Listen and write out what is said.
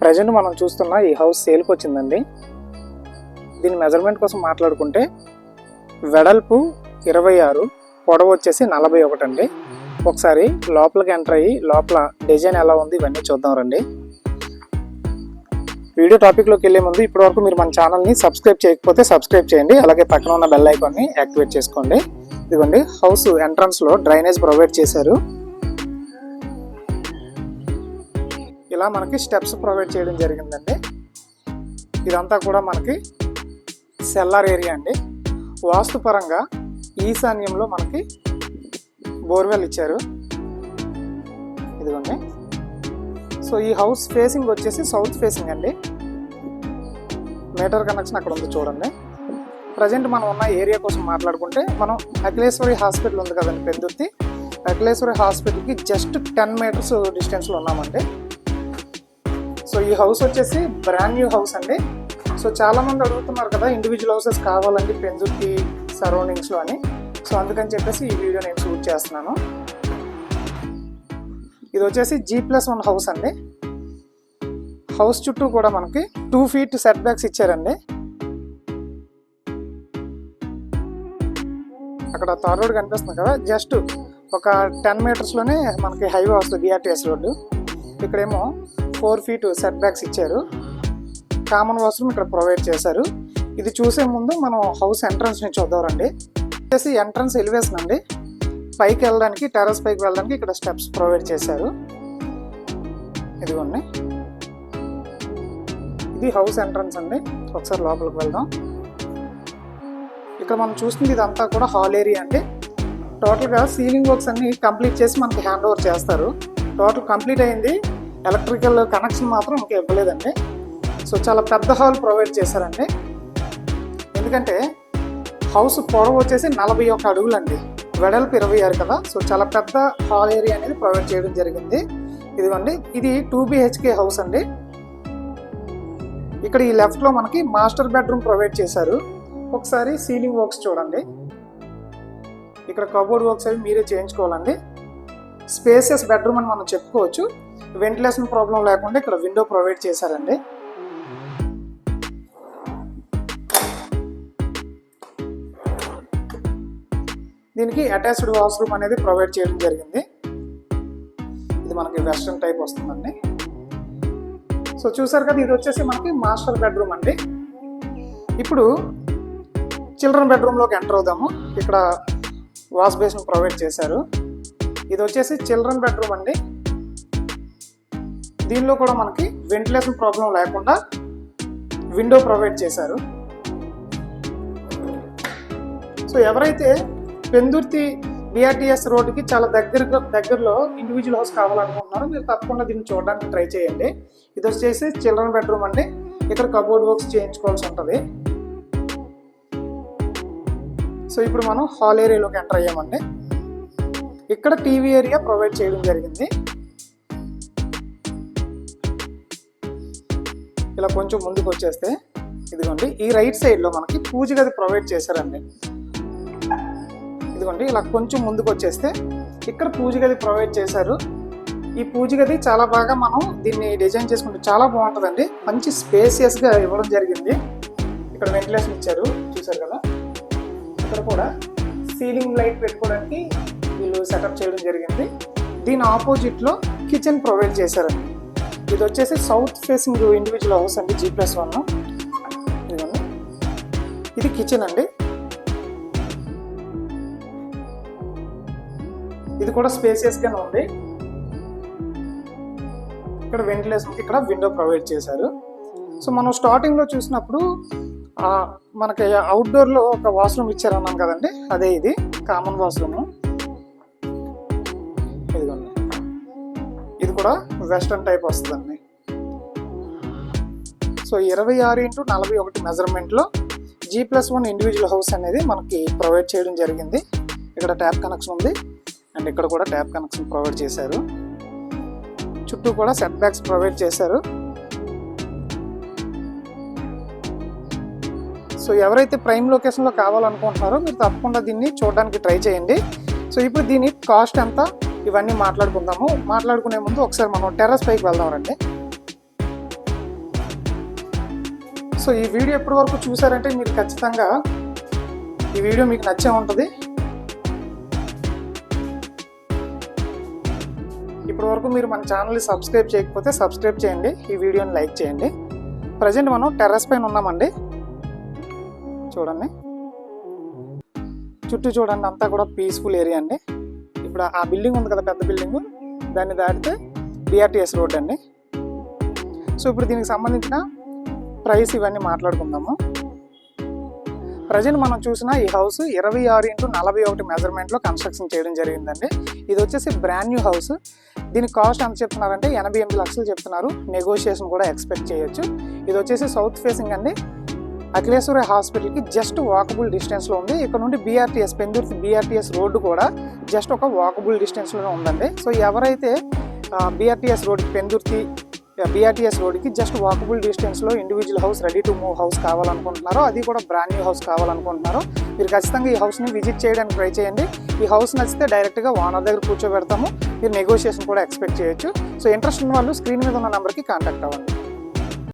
Present మనం చూస్తున్న ఈ హౌస్ సేల్కి వచ్చిందండి. దీని మెజర్మెంట్ కోసం మాట్లాడుకుంటే వెడల్పు 26, పొడవు వచ్చేసి 41 అండి. ఒకసారి లోపలికి ఎంటర్ అయ్యి లోపల డిజైన్ ఎలా ఉంది ఇవన్నీ చూద్దాం రండి. వీడియో టాపిక్లోకి వెళ్ళే ముందు ఇప్పటివరకు మీరు మన ఛానల్ని సబ్స్క్రైబ్ చేయకపోతే సబ్స్క్రైబ్ చేయండి. అలాగే పక్కన ఉన్న బెల్ ఐకాన్ని యాక్టివేట్ చేసుకోండి. ఇదిగోండి, హౌస్ ఎంట్రన్స్లో డ్రైనేజ్ ప్రొవైడ్ చేశారు. ఇలా మనకి స్టెప్స్ ప్రొవైడ్ చేయడం జరిగిందండి. ఇదంతా కూడా మనకి సెల్లార్ ఏరియా అండి. వాస్తుపరంగా ఈశాన్యంలో మనకి బోర్వెల్ ఇచ్చారు. ఇదిగోండి, సో ఈ హౌస్ ఫేసింగ్ వచ్చేసి సౌత్ ఫేసింగ్ అండి. మీటర్ కనెక్షన్ అక్కడ ఉంది చూడండి. ప్రజెంట్ మనం ఉన్న ఏరియా కోసం మాట్లాడుకుంటే మనం అఖిలేశ్వరి హాస్పిటల్ ఉంది కదండి పెందుర్తి, అఖిలేశ్వరి హాస్పిటల్కి జస్ట్ 10 మీటర్స్ డిస్టెన్స్లో ఉన్నామండి. సో ఈ హౌస్ వచ్చేసి బ్రాండ్ న్యూ హౌస్ అండి. సో చాలామంది అడుగుతున్నారు కదా ఇండివిజువల్ హౌసెస్ కావాలండి పెందుర్తి సరౌండింగ్స్లో అని. సో అందుకని చెప్పేసి ఈ వీడియో నేను షూట్ చేస్తున్నాను. ఇది వచ్చేసి G+1 హౌస్ అండి. హౌస్ చుట్టూ కూడా మనకి 2 feet సెట్ బ్యాక్స్ ఇచ్చారండి. అక్కడ తార్ రోడ్ కనిపిస్తుంది కదా, జస్ట్ ఒక 10 మీటర్స్లోనే మనకి హైవే వస్తుంది, BRTS రోడ్డు. ఇక్కడేమో 4 feet సెట్ బ్యాక్స్ ఇచ్చారు. కామన్ వాష్రూమ్ ఇక్కడ ప్రొవైడ్ చేశారు. ఇది చూసే ముందు మనం హౌస్ ఎంట్రన్స్ నుంచి చూద్దామండి. వచ్చేసి ఎంట్రన్స్ ఎలివేషన్ అండి. పైకి వెళ్ళడానికి, టెర్రస్ పైకి వెళ్ళడానికి ఇక్కడ స్టెప్స్ ప్రొవైడ్ చేశారు. ఇదిగోండి, ఇది హౌస్ ఎంట్రన్స్ అండి. ఒకసారి లోపలికి వెళ్దాం. ఇక్కడ మనం చూస్తుంది ఇదంతా కూడా హాల్ ఏరియా అండి. టోటల్గా సీలింగ్ వర్క్స్ అన్ని కంప్లీట్ చేసి మనకి హ్యాండ్ ఓవర్ చేస్తారు. టోటల్ కంప్లీట్ అయింది, ఎలక్ట్రికల్ కనెక్షన్ మాత్రం ఇంకా ఇవ్వలేదండి. సో చాలా పెద్ద హాల్ ప్రొవైడ్ చేశారండి. ఎందుకంటే హౌస్ పొడవు వచ్చేసి 41 అడుగులండి, వెడల్పు 26 కదా. సో చాలా పెద్ద హాల్ ఏరియా అనేది ప్రొవైడ్ చేయడం జరిగింది. ఇదిగోండి, ఇది 2 BHK హౌస్ అండి. ఇక్కడ ఈ లెఫ్ట్లో మనకి మాస్టర్ బెడ్రూమ్ ప్రొవైడ్ చేశారు. ఒకసారి సీలింగ్ వర్క్స్ చూడండి. ఇక్కడ కబోర్డ్ వర్క్స్ అవి మీరే చేయించుకోవాలండి. స్పేసియస్ బెడ్రూమ్ అని మనం చెప్పుకోవచ్చు. వెంటిలేషన్ ప్రాబ్లం లేకుండా ఇక్కడ విండో ప్రొవైడ్ చేశారండి. దీనికి అటాచ్డ్ వాష్రూమ్ అనేది ప్రొవైడ్ చేయడం జరిగింది. ఇది మనకి వెస్ట్రన్ టైప్ వస్తుందండి. సో చూసారు కదా, ఇది వచ్చేసి మనకి మాస్టర్ బెడ్రూమ్ అండి. ఇప్పుడు చిల్డ్రన్ బెడ్రూమ్లోకి ఎంటర్ అవుదాము. ఇక్కడ వాష్ బేసిన్ ప్రొవైడ్ చేశారు. ఇది వచ్చేసి చిల్డ్రన్ బెడ్రూమ్ అండి. దీనిలో కూడా మనకి వెంటిలేషన్ ప్రాబ్లం లేకుండా విండో ప్రొవైడ్ చేశారు. సో ఎవరైతే పెందుర్తి BRTS రోడ్డుకి చాలా దగ్గరలో ఇండివిజువల్ హౌస్ కావాలనుకుంటున్నారో మీరు తప్పకుండా దీన్ని చూడడానికి ట్రై చేయండి. ఇది వచ్చేసి చిల్డ్రన్ బెడ్రూమ్ అండి. ఇక్కడ కబోర్డ్ వర్క్స్ చేయించుకోవాల్సి ఉంటుంది. సో ఇప్పుడు మనం హాల్ ఏరియాలోకి ఎంటర్ అయ్యామండి. ఇక్కడ టీవీ ఏరియా ప్రొవైడ్ చేయడం జరిగింది. ఇలా కొంచెం ముందుకు వచ్చేస్తే ఇదిగోండి, ఈ రైట్ సైడ్లో మనకి పూజ గది ప్రొవైడ్ చేశారండి. ఇదిగోండి, ఇలా కొంచెం ముందుకు వచ్చేస్తే ఇక్కడ పూజ గది ప్రొవైడ్ చేశారు. ఈ పూజ గది చాలా బాగా మనం దీన్ని డిజైన్ చేసుకుంటే చాలా బాగుంటుందండి. మంచి స్పేసియస్గా ఇవ్వడం జరిగింది. ఇక్కడ వెంటిలేషన్ ఇచ్చారు, చూసారు కదా. ఇక్కడ కూడా సీలింగ్ లైట్ పెట్టుకోవడానికి వీళ్ళు సెటప్ చేయడం జరిగింది. దీని ఆపోజిట్లో కిచెన్ ప్రొవైడ్ చేశారండి. ఇది వచ్చేసి సౌత్ ఫేసింగ్ ఇండివిజువల్ హౌస్ అండి, G+1. ఇదిగోండి, ఇది కిచెన్ అండి. ఇది కూడా స్పేసియస్గానే ఉంది. ఇక్కడ వెంటిలేషన్, ఇక్కడ విండో ప్రొవైడ్ చేశారు. సో మనం స్టార్టింగ్లో చూసినప్పుడు మనకి అవుట్డోర్లో ఒక వాష్రూమ్ ఇచ్చారన్నాం కదండి, అదే ఇది కామన్ వాష్రూమ్. ఇదిగోండి, ఇది కూడా వెస్ట్రన్ టైప్ వస్తుందండి. So 26x41 మెజర్మెంట్లో G+1 individual house అనేది మనకి ప్రొవైడ్ చేయడం జరిగింది. ఇక్కడ ట్యాప్ కనెక్షన్ ఉంది అండ్ ఇక్కడ కూడా ట్యాప్ కనెక్షన్ ప్రొవైడ్ చేశారు. చుట్టూ కూడా సెట్ బ్యాక్స్ ప్రొవైడ్ చేశారు. సో ఎవరైతే ప్రైమ్ లొకేషన్లో కావాలనుకుంటున్నారో మీరు తప్పకుండా దీన్ని చూడడానికి ట్రై చేయండి. సో ఇప్పుడు దీని కాస్ట్ ఎంత ఇవన్నీ మాట్లాడుకుందాము. మాట్లాడుకునే ముందు ఒకసారి మనం టెర్రస్ పైకి వెళ్దాం రండి. సో ఈ వీడియో ఎప్పటి వరకు చూసారంటే మీరు ఖచ్చితంగా ఈ వీడియో మీకు నచ్చే ఉంటుంది. ఇప్పటి వరకు మీరు మన ఛానల్ని సబ్స్క్రైబ్ చేయకపోతే సబ్స్క్రైబ్ చేయండి, ఈ వీడియోని లైక్ చేయండి. ప్రజెంట్ మనం టెర్రస్ పైన ఉన్నామండి. చూడండి, చుట్టూ చూడండి, అంతా కూడా పీస్ఫుల్ ఏరియా అండి. ఇప్పుడు ఆ బిల్డింగ్ ఉంది కదా, పెద్ద బిల్డింగ్, దాన్ని దాటితే BRTS రోడ్ అండి. సో ఇప్పుడు దీనికి సంబంధించిన ప్రైస్ ఇవన్నీ మాట్లాడుకుందాము. ప్రజెంట్ మనం చూసిన ఈ హౌస్ 26x41 మెజర్మెంట్లో కన్స్ట్రక్షన్ చేయడం జరిగిందండి. ఇది వచ్చేసి బ్రాండ్ న్యూ హౌస్. దీని కాస్ట్ ఎంత చెప్తున్నారంటే 88 లక్షలు చెప్తున్నారు. నెగోషియేషన్ కూడా ఎక్స్పెక్ట్ చేయొచ్చు. ఇది వచ్చేసి సౌత్ ఫేసింగ్ అండి. అఖిలేశ్వర హాస్పిటల్కి జస్ట్ వాకబుల్ డిస్టెన్స్లో ఉంది. ఇక్కడ నుండి BRTS పెందుర్తి BRTS రోడ్డు కూడా జస్ట్ ఒక వాకబుల్ డిస్టెన్స్లోనే ఉందండి. సో ఎవరైతే BRTS రోడ్కి పెందుర్తి BRTS రోడ్కి జస్ట్ వాకబుల్ డిస్టెన్స్లో individual house, ready to move house కావాలనుకుంటున్నారో, అది కూడా బ్రాండ్ న్యూ హౌస్ కావాలనుకుంటున్నారో, మీరు ఖచ్చితంగా ఈ హౌస్ని విజిట్ చేయడానికి ట్రై చేయండి. ఈ హౌస్ నచ్చితే డైరెక్ట్గా ఓనర్ దగ్గర కూర్చోబెడతాము. మీరు నెగోషియేషన్ కూడా ఎక్స్పెక్ట్ చేయొచ్చు. సో ఇంట్రెస్ట్ ఉన్న వాళ్ళు స్క్రీన్ మీద ఉన్న నెంబర్కి కాంటాక్ట్ అవ్వండి.